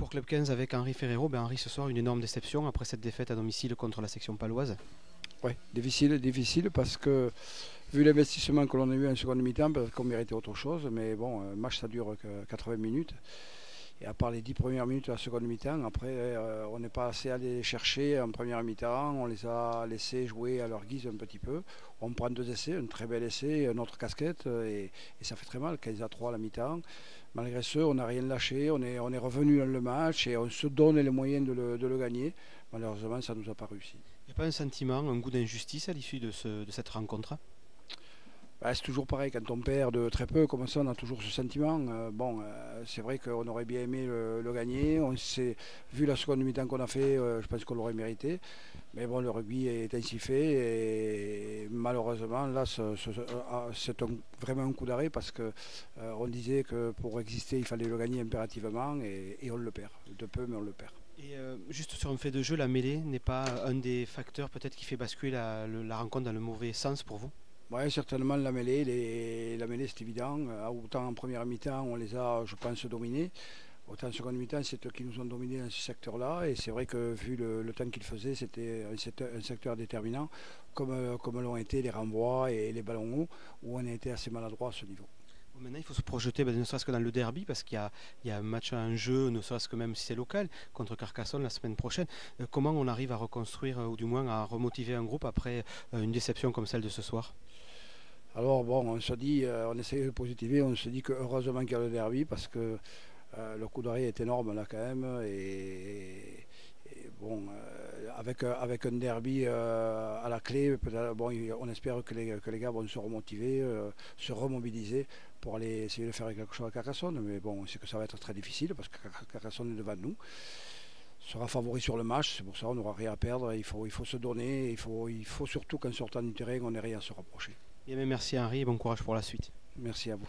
pour Club 15 avec Henri Ferrero. Henri, ce soir, une énorme déception après cette défaite à domicile contre la section paloise. Oui, difficile parce que vu l'investissement que l'on a eu en seconde mi-temps, peut-être qu'on méritait autre chose, mais bon, un match ça dure que 80 minutes. Et à part les 10 premières minutes de la seconde mi-temps, après on n'est pas assez allé les chercher en première mi-temps, on les a laissés jouer à leur guise un petit peu. On prend 2 essais, un très bel essai, une autre casquette, et ça fait très mal, 15-3 à la mi-temps. Malgré ce, on n'a rien lâché, on est revenu dans le match et on se donne les moyens de le gagner. Malheureusement, ça ne nous a pas réussi. Il n'y a pas un sentiment, un goût d'injustice à l'issue de cette rencontre? C'est toujours pareil, quand on perd de très peu, comme ça, on a toujours ce sentiment. C'est vrai qu'on aurait bien aimé le gagner. Vu la seconde mi-temps qu'on a fait, je pense qu'on l'aurait mérité. Mais bon, le rugby est ainsi fait. Et malheureusement, là, c'est vraiment un coup d'arrêt parce qu'on disait que pour exister, il fallait le gagner impérativement et on le perd. De peu, mais on le perd. Et juste sur un fait de jeu, la mêlée n'est pas un des facteurs peut-être qui fait basculer la rencontre dans le mauvais sens pour vous? Oui, certainement la mêlée, c'est évident. Autant en première mi-temps, on les a, je pense, dominés. Autant en seconde mi-temps, c'est eux qui nous ont dominés dans ce secteur-là. Et c'est vrai que vu le temps qu'ils faisaient, c'était un secteur déterminant, comme l'ont été les renvois et les ballons hauts, où on a été assez maladroit à ce niveau. Maintenant, il faut se projeter, ne serait-ce que dans le derby, parce qu'il y a un match en jeu, ne serait-ce que même si c'est local, contre Carcassonne la semaine prochaine. Comment on arrive à reconstruire, ou du moins à remotiver un groupe après une déception comme celle de ce soir? Alors bon, on se dit, on essaye de positiver, on se dit que heureusement qu'il y a le derby, parce que le coup d'arrêt est énorme là quand même. Avec un derby à la clé, on espère que les gars vont se remotiver, se remobiliser pour aller essayer de faire quelque chose à Carcassonne. Mais bon, on sait que ça va être très difficile parce que Carcassonne est devant nous. Sera favori sur le match, c'est pour ça qu'on n'aura rien à perdre. Il faut se donner, il faut surtout qu'en sortant du terrain, on n'ait rien à se rapprocher. Bien, merci Henri et bon courage pour la suite. Merci à vous.